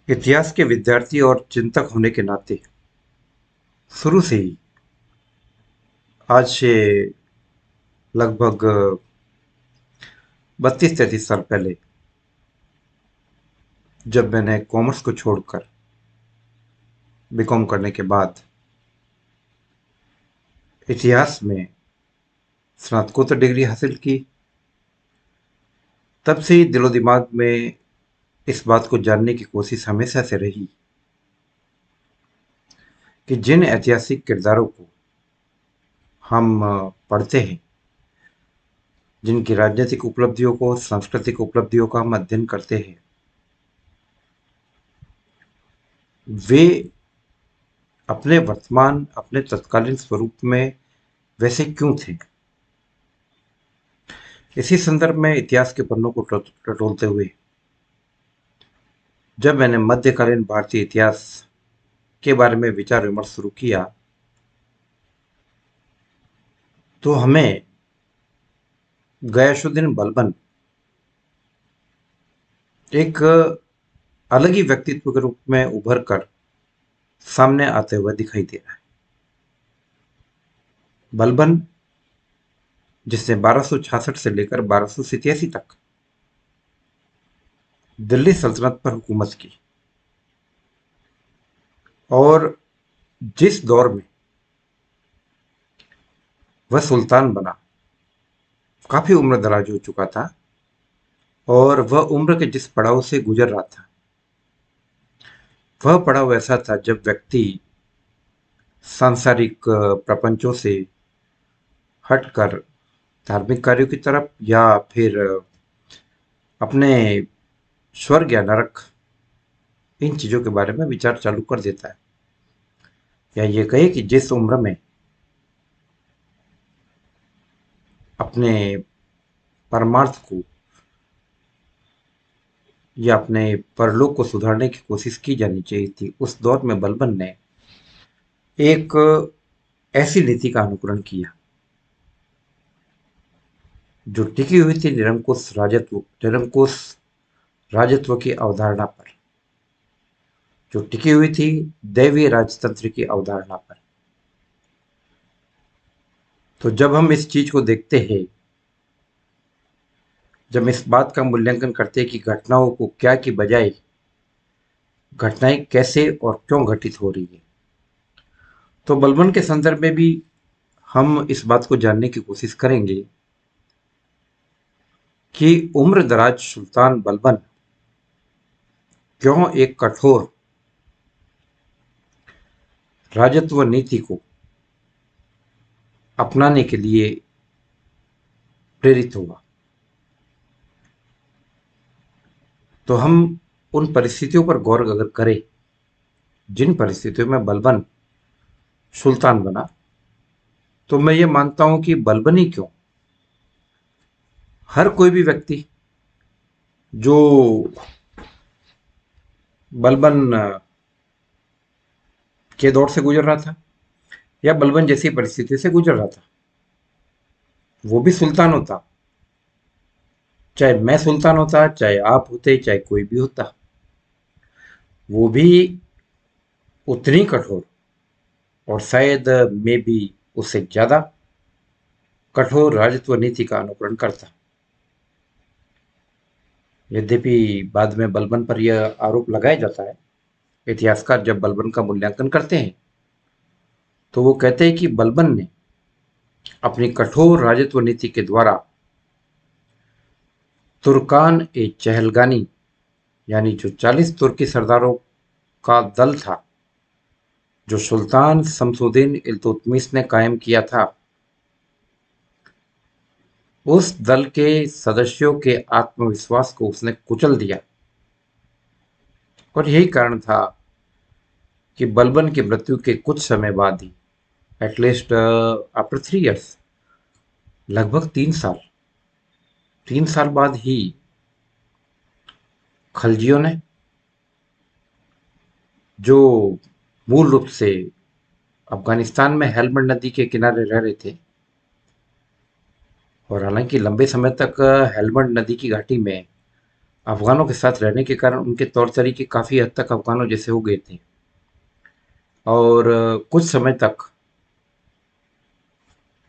इतिहास के विद्यार्थी और चिंतक होने के नाते शुरू से ही आज से लगभग 32-33 साल पहले जब मैंने कॉमर्स को छोड़कर बीकॉम करने के बाद इतिहास में स्नातकोत्तर डिग्री हासिल की, तब से ही दिलो दिमाग में इस बात को जानने की कोशिश हमेशा से रही कि जिन ऐतिहासिक किरदारों को हम पढ़ते हैं, जिनकी राजनीतिक उपलब्धियों को, सांस्कृतिक उपलब्धियों का हम अध्ययन करते हैं, वे अपने वर्तमान, अपने तत्कालीन स्वरूप में वैसे क्यों थे। इसी संदर्भ में इतिहास के पन्नों को टटोलते हुए जब मैंने मध्यकालीन भारतीय इतिहास के बारे में विचार विमर्श शुरू किया, तो हमें गयासुद्दीन बलबन एक अलग ही व्यक्तित्व के रूप में उभर कर सामने आते हुए दिखाई दे रहा है। बलबन, जिसने 1266 से लेकर 1287 तक दिल्ली सल्तनत पर हुकूमत की और जिस दौर में वह सुल्तान बना, काफी उम्र दराज हो चुका था और वह उम्र के जिस पड़ाव से गुजर रहा था, वह पड़ाव ऐसा था जब व्यक्ति सांसारिक प्रपंचों से हटकर धार्मिक कार्यों की तरफ या फिर अपने स्वर्ग या नरक, इन चीजों के बारे में विचार चालू कर देता है। या ये कहे कि जिस उम्र में अपने परमार्थ को या अपने परलोक को सुधारने की कोशिश की जानी चाहिए थी, उस दौर में बलबन ने एक ऐसी नीति का अनुकरण किया जो टिकी हुई थी निरंकुश राजत्व की अवधारणा पर, जो टिकी हुई थी दैवीय राजतंत्र की अवधारणा पर। तो जब हम इस चीज को देखते हैं, जब इस बात का मूल्यांकन करते हैं कि घटनाओं को क्या की बजाय घटनाएं कैसे और क्यों घटित हो रही है, तो बलबन के संदर्भ में भी हम इस बात को जानने की कोशिश करेंगे कि उम्र-दराज सुल्तान बलबन क्यों एक कठोर राजत्व नीति को अपनाने के लिए प्रेरित हुआ। तो हम उन परिस्थितियों पर गौर अगर करें जिन परिस्थितियों में बलबन सुल्तान बना, तो मैं ये मानता हूं कि बलबन ही क्यों, हर कोई भी व्यक्ति जो बलबन के दौर से गुजर रहा था या बलबन जैसी परिस्थिति से गुजर रहा था, वो भी सुल्तान होता। चाहे मैं सुल्तान होता, चाहे आप होते, चाहे कोई भी होता, वो भी उतनी कठोर और शायद मे भी उससे ज्यादा कठोर राजत्व नीति का अनुकरण करता। यद्यपि बाद में बलबन पर यह आरोप लगाया जाता है, इतिहासकार जब बलबन का मूल्यांकन करते हैं तो वो कहते हैं कि बलबन ने अपनी कठोर राजत्व नीति के द्वारा तुर्कान ए चहलगानी, यानी जो 40 तुर्की सरदारों का दल था जो सुल्तान शमसुद्दीन इल्तुतमिश ने कायम किया था, उस दल के सदस्यों के आत्मविश्वास को उसने कुचल दिया। और यही कारण था कि बलबन की मृत्यु के कुछ समय बाद ही, एटलीस्ट आफ्टर 3 इयर्स, लगभग 3 साल बाद ही खलजियों ने, जो मूल रूप से अफगानिस्तान में हेलमंड नदी के किनारे रह रहे थे और हालांकि लंबे समय तक हेलमंड नदी की घाटी में अफगानों के साथ रहने के कारण उनके तौर तरीके काफ़ी हद तक अफगानों जैसे हो गए थे। और कुछ समय तक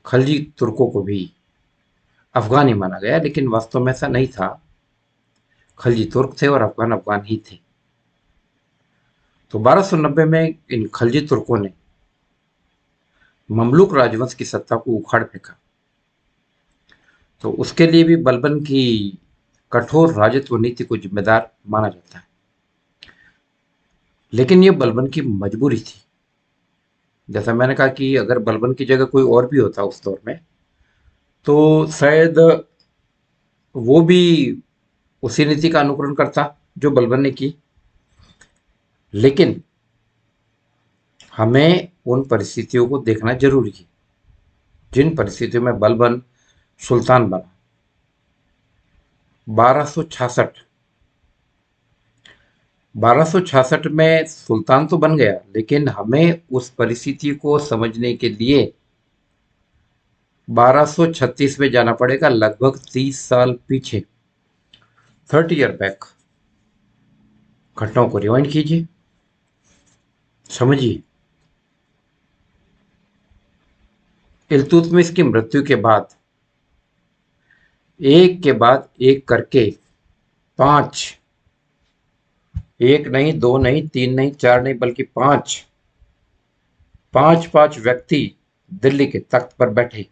खलजी तुर्कों को भी अफगान ही माना गया, लेकिन वास्तव में ऐसा नहीं था। खलजी तुर्क थे और अफगान अफगान ही थे। तो 1290 में इन खलजी तुर्कों ने ममलूक राजवंश की सत्ता को उखाड़ फेंका। तो उसके लिए भी बलबन की कठोर राजत्व नीति को जिम्मेदार माना जाता है। लेकिन ये बलबन की मजबूरी थी। जैसा मैंने कहा कि अगर बलबन की जगह कोई और भी होता उस दौर में, तो शायद वो भी उसी नीति का अनुकरण करता जो बलबन ने की। लेकिन हमें उन परिस्थितियों को देखना जरूरी है जिन परिस्थितियों में बलबन सुल्तान बना। 1266 1266 में सुल्तान तो बन गया, लेकिन हमें उस परिस्थिति को समझने के लिए 1236 में जाना पड़ेगा, लगभग 30 साल पीछे, 30 ईयर बैक। घटनाओं को रिवाइंड कीजिए, समझिए। इल्तुतमिश की मृत्यु के बाद एक के बाद एक करके पांच, एक नहीं, दो नहीं, तीन नहीं, चार नहीं, बल्कि पांच पांच पांच व्यक्ति दिल्ली के तख्त पर बैठे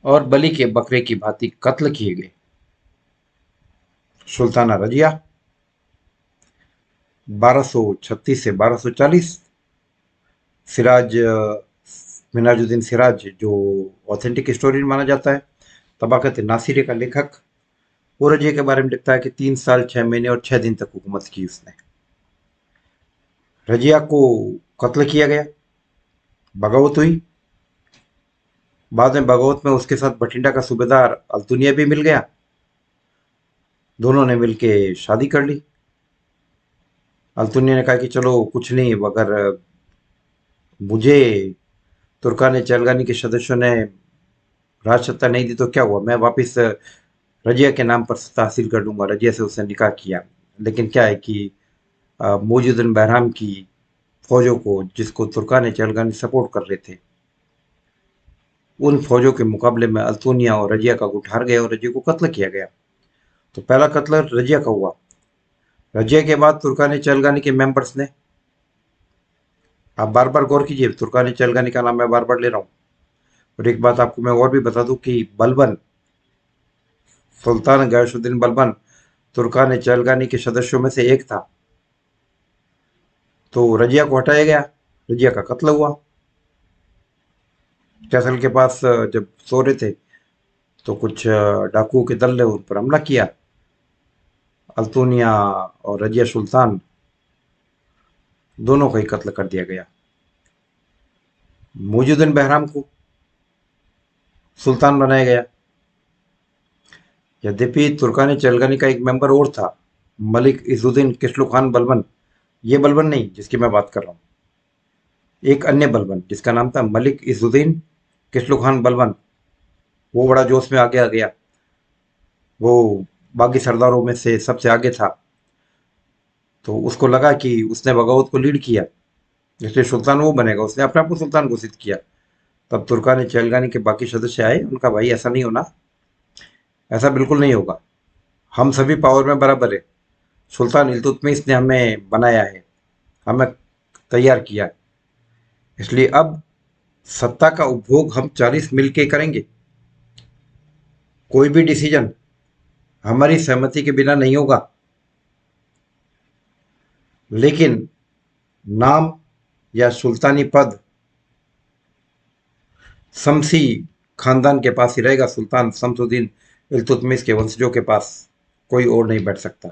और बलि के बकरे की भांति कत्ल किए गए। सुल्ताना रजिया 1236 से 1240, सिराज मिनाजुद्दीन सिराज जो ऑथेंटिक हिस्टोरियन माना जाता है, तबाकत नासिरी का लेखक, वो रजिया के बारे में लिखता है कि 3 साल 6 महीने और 6 दिन तक हुकूमत की उसने। रजिया को कत्ल किया गया, बगावत हुई। बाद में बगावत में उसके साथ बठिंडा का सूबेदार अल्तुनिया भी मिल गया। दोनों ने मिलके शादी कर ली। अल्तुनिया ने कहा कि चलो कुछ नहीं, अगर मुझे तुर्कान चैलगानी के सदस्यों ने राज सत्ता नहीं दी तो क्या हुआ, मैं वापस रजिया के नाम पर सत्ता हासिल कर लूंगा। रजिया से उसने निकाह किया। लेकिन क्या है कि मोजुद्दीन बहराम की फौजों को, जिसको तुर्कान चैलगानी सपोर्ट कर रहे थे, उन फौजों के मुकाबले में अल्तुनिया और रजिया का गुट हार गए और रजिया को कत्ल किया गया। तो पहला कत्ल रजिया का हुआ। रजिया के बाद तुर्कान चैलगानी के मेंबर्स ने, आप बार बार गौर कीजिए, तुर्कान चैलगानी का नाम मैं बार बार ले रहा हूँ। और एक बात आपको मैं और भी बता दूं कि बलबन, सुल्तान गयासुद्दीन बलबन तुर्कान चैलगानी के सदस्यों में से एक था। तो रजिया को हटाया गया, रजिया का कत्ल हुआ। फैसल के पास जब सो रहे थे तो कुछ डाकुओं के दल ने उन पर हमला किया। अल्तुनिया और रजिया सुल्तान दोनों का ही कत्ल कर दिया गया। मुजुद्दीन बहराम को सुल्तान बनाया गया। यद्यपि तुर्कानी चैलगानी का एक मेंबर और था, मलिक इजुद्दीन किस्लू खान बलबन। ये बलबन नहीं जिसकी मैं बात कर रहा हूँ, एक अन्य बलबन जिसका नाम था मलिक इजुद्दीन किस्लू खान बलबन। वो बड़ा जोश में आगे आ गया। वो बागी सरदारों में से सबसे आगे था। तो उसको लगा कि उसने बगावत को लीड किया, इसलिए सुल्तान वो बनेगा। उसने अपने आप को सुल्तान घोषित किया। तब तुर्कान चैलगानी के बाकी सदस्य आए, उनका भाई ऐसा नहीं होना, ऐसा बिल्कुल नहीं होगा, हम सभी पावर में बराबर है। सुल्तान इल्तुतमिश ने हमें बनाया है, हमें तैयार किया है, इसलिए अब सत्ता का उपभोग हम 40 मिलके करेंगे। कोई भी डिसीजन हमारी सहमति के बिना नहीं होगा। लेकिन नाम या सुल्तानी पद शमसी खानदान के पास ही रहेगा। सुल्तान शमसुद्दीन इल्तुतमिश के वंशजों के पास कोई और नहीं बैठ सकता।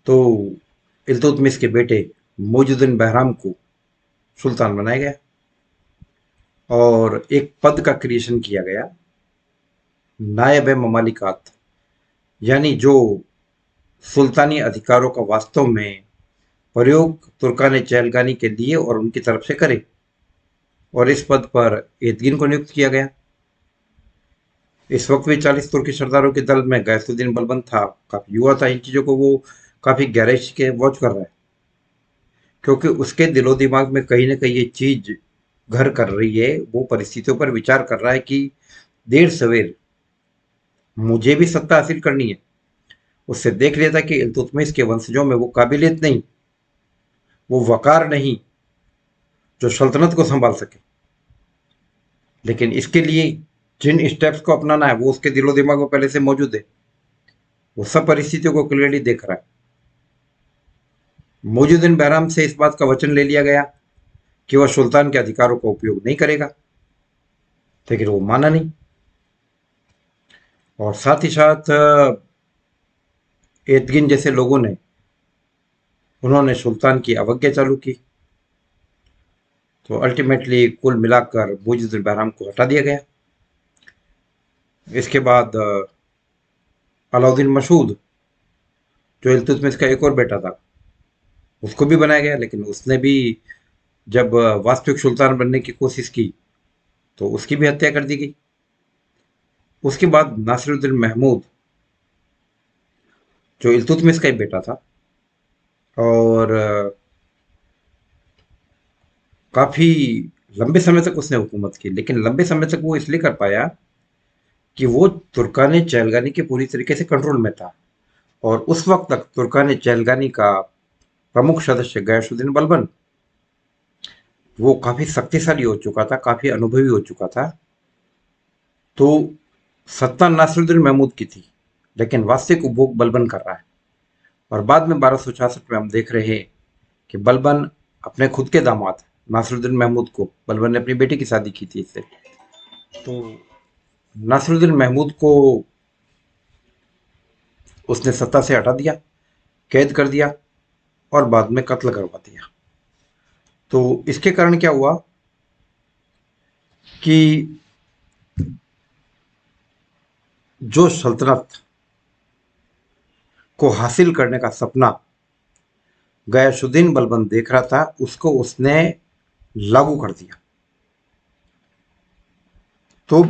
तो इल्तुतमिश के बेटे मुइजुद्दीन बहराम को सुल्तान बनाया गया और एक पद का क्रिएशन किया गया, नायब ममालिकात, यानी जो सुल्तानी अधिकारों का वास्तव में प्रयोग तुर्कान चैलगानी के लिए और उनकी तरफ से करे। और इस पद पर एदगिन को नियुक्त किया गया। इस वक्त भी 40 तुर्की सरदारों के दल में गैसुद्दीन बलबन था, काफी युवा था। इन चीजों को वो काफी गहराई से वॉच कर रहा है, क्योंकि उसके दिलो दिमाग में कहीं ना कहीं ये चीज घर कर रही है। वो परिस्थितियों पर विचार कर रहा है कि देर सवेर मुझे भी सत्ता हासिल करनी है। उससे देख लिया था कि इल्तुतमिश के वंशजों में वो काबिलियत नहीं, वो वकार नहीं जो सल्तनत को संभाल सके। लेकिन इसके लिए जिन स्टेप्स को अपनाना है वो उसके दिलो दिमाग में पहले से मौजूद है। वो सब परिस्थितियों को क्लियरली देख रहा है। मोजुद्दीन बहराम से इस बात का वचन ले लिया गया कि वह सुल्तान के अधिकारों का उपयोग नहीं करेगा, लेकिन वो माना नहीं। और साथ ही साथ एतगिन जैसे लोगों ने उन्होंने सुल्तान की अवज्ञा चालू की। तो अल्टीमेटली कुल मिलाकर मोजुद्दीन बहराम को हटा दिया गया। इसके बाद अलाउद्दीन मसूद, जो इल्तुतमिश का एक और बेटा था, उसको भी बनाया गया। लेकिन उसने भी जब वास्तविक सुल्तान बनने की कोशिश की तो उसकी भी हत्या कर दी गई। उसके बाद नासिरुद्दीन महमूद, जो इल्तुतमिश का ही बेटा था और काफी लंबे समय तक उसने हुकूमत की, लेकिन लंबे समय तक वो इसलिए कर पाया कि वो तुर्कान चैलगानी के पूरी तरीके से कंट्रोल में था। और उस वक्त तक तुर्कान चैलगानी का प्रमुख सदस्य गयासुद्दीन बलबन, वो काफी शक्तिशाली हो चुका था, काफी अनुभवी हो चुका था। तो सत्ता नासिरुद्दीन महमूद की थी, लेकिन वास्तविक उपभोग बलबन कर रहा है। और बाद में 1266 में हम देख रहे हैं कि बलबन अपने खुद के दामाद नासिरुद्दीन महमूद को, बलबन ने अपनी बेटी की शादी की थी इससे, तो नासिरुद्दीन महमूद को उसने सत्ता से हटा दिया, कैद कर दिया और बाद में कत्ल करवा दिया। तो इसके कारण क्या हुआ कि जो सल्तनत को हासिल करने का सपना गयासुद्दीन बलबन देख रहा था, उसको उसने लागू कर दिया। तो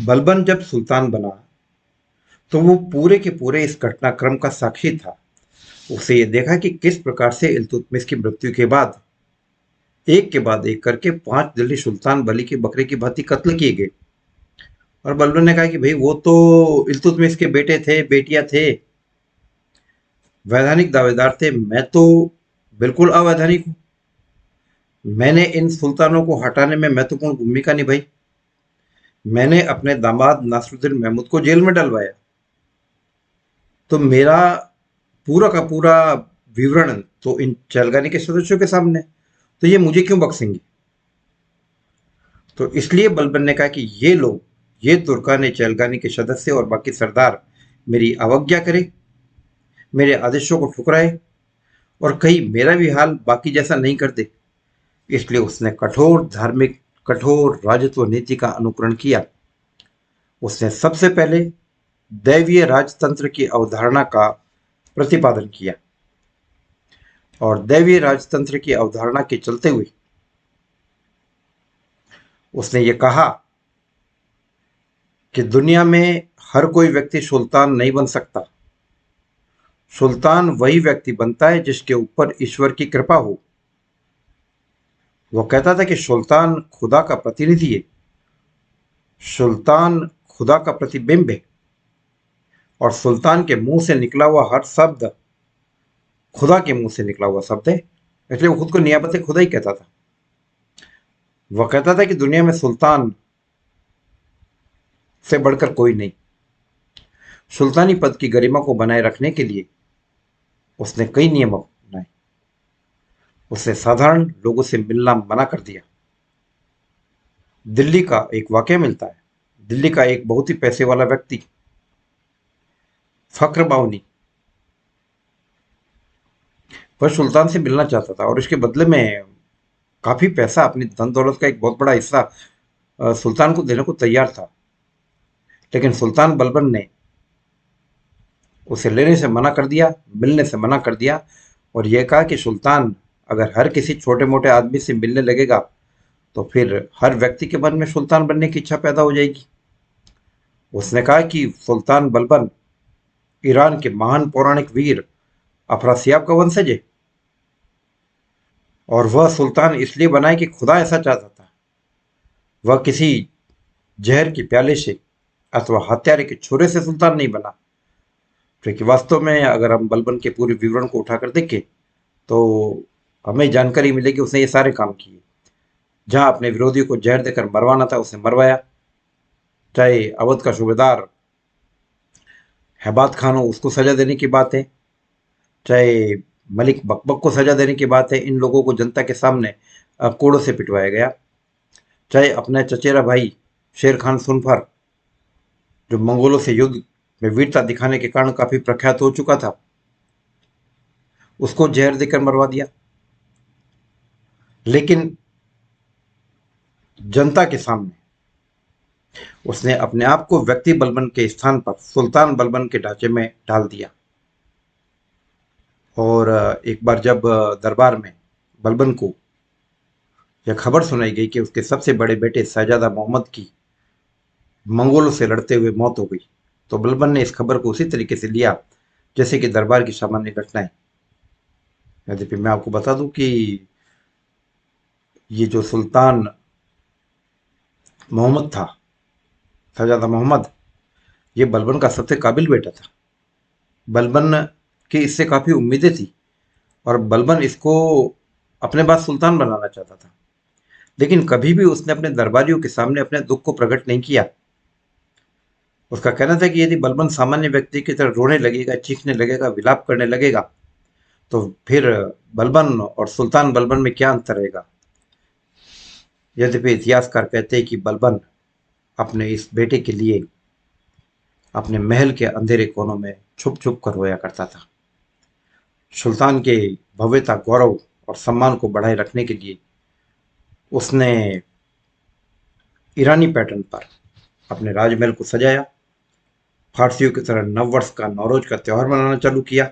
बलबन जब सुल्तान बना तो वो पूरे के पूरे इस घटनाक्रम का साक्षी था। उसे ये देखा कि किस प्रकार से इल्तुतमिश की मृत्यु के बाद एक करके 5 दिल्ली सुल्तान बली के बकरे की भांति कत्ल किए गए। और बलबन ने कहा कि भाई वो तो इल्तुतमिश के बेटे थे, बेटियां थे, वैधानिक दावेदार थे, मैं तो बिल्कुल अवैधानिक हूं। मैंने इन सुल्तानों को हटाने में महत्वपूर्ण भूमिका निभाई। मैंने अपने दामाद नासिरुद्दीन महमूद को जेल में डलवाया। तो मेरा पूरा का पूरा विवरण तो इन चैलगानी के सदस्यों के सामने, तो ये मुझे क्यों बख्शेंगे। तो इसलिए बलबन ने कहा कि ये लोग, ये तुर्कान चैलगानी के सदस्य और बाकी सरदार मेरी अवज्ञा करें, मेरे आदेशों को ठुकराए और कहीं मेरा भी हाल बाकी जैसा नहीं कर दे। इसलिए उसने कठोर धार्मिक, कठोर राजत्व नीति का अनुकरण किया। उसने सबसे पहले दैवीय राजतंत्र की अवधारणा का प्रतिपादन किया और दैवीय राजतंत्र की अवधारणा के चलते हुए उसने ये कहा कि दुनिया में हर कोई व्यक्ति सुल्तान नहीं बन सकता। सुल्तान वही व्यक्ति बनता है जिसके ऊपर ईश्वर की कृपा हो। वो कहता था कि सुल्तान खुदा का प्रतिनिधि है, सुल्तान खुदा का प्रतिबिंब है और सुल्तान के मुंह से निकला हुआ हर शब्द खुदा के मुंह से निकला हुआ शब्द है। इसलिए वो खुद को नियाबत खुदा ही कहता था। वह कहता था कि दुनिया में सुल्तान से बढ़कर कोई नहीं। सुल्तानी पद की गरिमा को बनाए रखने के लिए उसने कई नियम अपनाए। उसने साधारण लोगों से मिलना मना कर दिया। दिल्ली का एक वाकया मिलता है। दिल्ली का एक बहुत ही पैसे वाला व्यक्ति फक्र बाउनी, वह सुल्तान से मिलना चाहता था और इसके बदले में काफी पैसा, अपनी धन दौलत का एक बहुत बड़ा हिस्सा सुल्तान को देने को तैयार था। लेकिन सुल्तान बलबन ने उसे लेने से मना कर दिया, मिलने से मना कर दिया और यह कहा कि सुल्तान अगर हर किसी छोटे मोटे आदमी से मिलने लगेगा तो फिर हर व्यक्ति के मन में सुल्तान बनने की इच्छा पैदा हो जाएगी। उसने कहा कि सुल्तान बलबन ईरान के महान पौराणिक वीर अफरासियाब का वंशज है, और वह सुल्तान इसलिए बना है कि खुदा ऐसा चाहता था। वह किसी जहर की प्याले से अथवा हत्यारे के छुरे से सुल्तान नहीं बना। क्योंकि वास्तव में अगर हम बलबन के पूरे विवरण को उठाकर देखें तो हमें जानकारी मिलेगी उसने ये सारे काम किए। जहां अपने विरोधियों को जहर देकर मरवाना था उसने मरवाया, चाहे अवध का सूबेदार हैबात खान हो उसको सजा देने की बात है, चाहे मलिक बकबक को सजा देने की बात है, इन लोगों को जनता के सामने कोड़ों से पिटवाया गया। चाहे अपने चचेरा भाई शेर खान सुनफर, जो मंगोलों से युद्ध में वीरता दिखाने के कारण काफी प्रख्यात हो चुका था, उसको जहर देकर मरवा दिया। लेकिन जनता के सामने उसने अपने आप को व्यक्ति बलबन के स्थान पर सुल्तान बलबन के ढांचे में डाल दिया। और एक बार जब दरबार में बलबन को यह खबर सुनाई गई कि उसके सबसे बड़े बेटे शहजादा मोहम्मद की मंगोलों से लड़ते हुए मौत हो गई, तो बलबन ने इस खबर को उसी तरीके से लिया जैसे कि दरबार की सामान्य घटनाएं। यद्यपि मैं आपको बता दूं कि ये जो सुल्तान मोहम्मद था, शहजादा मोहम्मद, ये बलबन का सबसे काबिल बेटा था। बलबन की इससे काफी उम्मीदें थी और बलबन इसको अपने बाद सुल्तान बनाना चाहता था। लेकिन कभी भी उसने अपने दरबारियों के सामने अपने दुख को प्रकट नहीं किया। उसका कहना था कि यदि बलबन सामान्य व्यक्ति की तरह रोने लगेगा, चीखने लगेगा, विलाप करने लगेगा, तो फिर बलबन और सुल्तान बलबन में क्या अंतर रहेगा। यद्यपि इतिहासकार कहते हैं कि बलबन अपने इस बेटे के लिए अपने महल के अंधेरे कोनों में छुप छुप कर रोया करता था। सुल्तान के भव्यता, गौरव और सम्मान को बढ़ाए रखने के लिए उसने ईरानी पैटर्न पर अपने राजमहल को सजाया, फारसियों की तरह नववर्ष का, नौरोज का त्योहार मनाना चालू किया।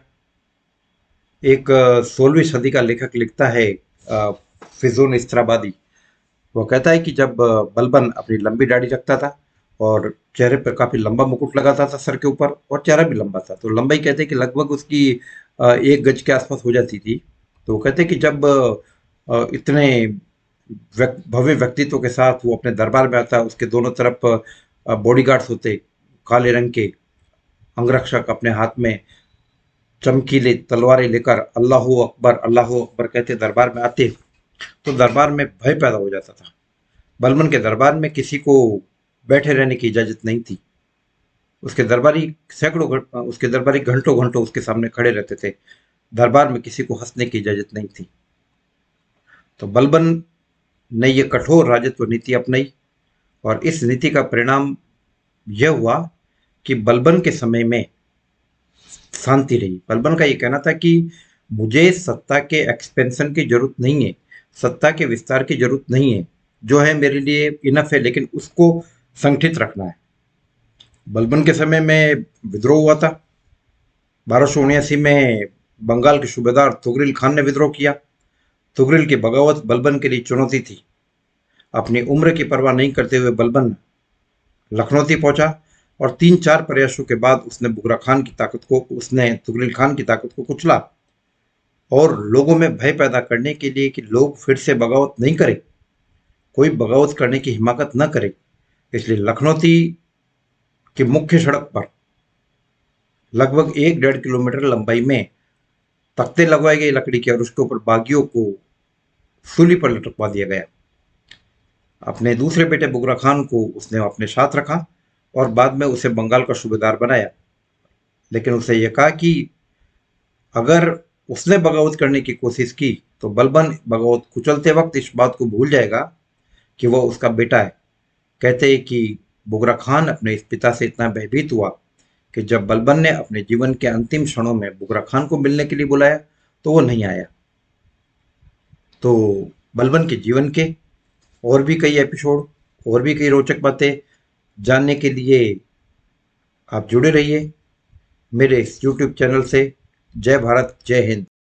एक 16वीं सदी का लेखक लिखता है, फिजून इस्त्राबादी, वो कहता है कि जब बलबन अपनी लंबी दाढ़ी रखता था और चेहरे पर काफी लंबा मुकुट लगाता था सर के ऊपर, और चेहरा भी लंबा था, तो लंबाई कहते हैं कि लगभग उसकी 1 गज के आसपास हो जाती थी। तो वो कहते हैं कि जब इतने भव्य व्यक्तित्व के साथ वो अपने दरबार में आता, उसके दोनों तरफ बॉडीगार्ड्स होते काले रंग के अंगरक्षक, अपने हाथ में चमकीले तलवारें लेकर अल्लाह अकबर कहते दरबार में आते, तो दरबार में भय पैदा हो जाता था। बलबन के दरबार में किसी को बैठे रहने की इजाजत नहीं थी। उसके दरबारी घंटों घंटों उसके सामने खड़े रहते थे। दरबार में किसी को हंसने की इजाजत नहीं थी। तो बलबन ने यह कठोर राजत्व नीति अपनाई और इस नीति का परिणाम यह हुआ कि बलबन के समय में शांति रही। बलबन का यह कहना था कि मुझे सत्ता के एक्सपेंशन की जरूरत नहीं है, सत्ता के विस्तार की जरूरत नहीं है, जो है मेरे लिए इनफ है, लेकिन उसको संगठित रखना है। बलबन के समय में विद्रोह हुआ था। 1279 में बंगाल के सूबेदार तुगरिल खान ने विद्रोह किया। तुगरिल की बगावत बलबन के लिए चुनौती थी। अपनी उम्र की परवाह नहीं करते हुए बलबन लखनऊ पहुंचा और 3-4 प्रयासों के बाद उसने तुगरिल खान की ताकत को कुचला और लोगों में भय पैदा करने के लिए कि लोग फिर से बगावत नहीं करें, कोई बगावत करने की हिमाकत न करे, इसलिए लखनऊ की मुख्य सड़क पर लगभग 1-1.5 किलोमीटर लंबाई में तख्ते लगवाए गए लकड़ी के और उसके ऊपर बागियों को सूली पर लटकवा दिया गया। अपने दूसरे बेटे बुगरा खान को उसने अपने साथ रखा और बाद में उसे बंगाल का सूबेदार बनाया। लेकिन उसे यह कहा कि अगर उसने बगावत करने की कोशिश की तो बलबन बगावत कुचलते वक्त इस बात को भूल जाएगा कि वह उसका बेटा है। कहते हैं कि बुगरा खान अपने इस पिता से इतना भयभीत हुआ कि जब बलबन ने अपने जीवन के अंतिम क्षणों में बुगरा खान को मिलने के लिए बुलाया तो वो नहीं आया। तो बलबन के जीवन के और भी कई एपिसोड और भी कई रोचक बातें जानने के लिए आप जुड़े रहिए मेरे इस YouTube चैनल से। जय भारत, जय हिंद।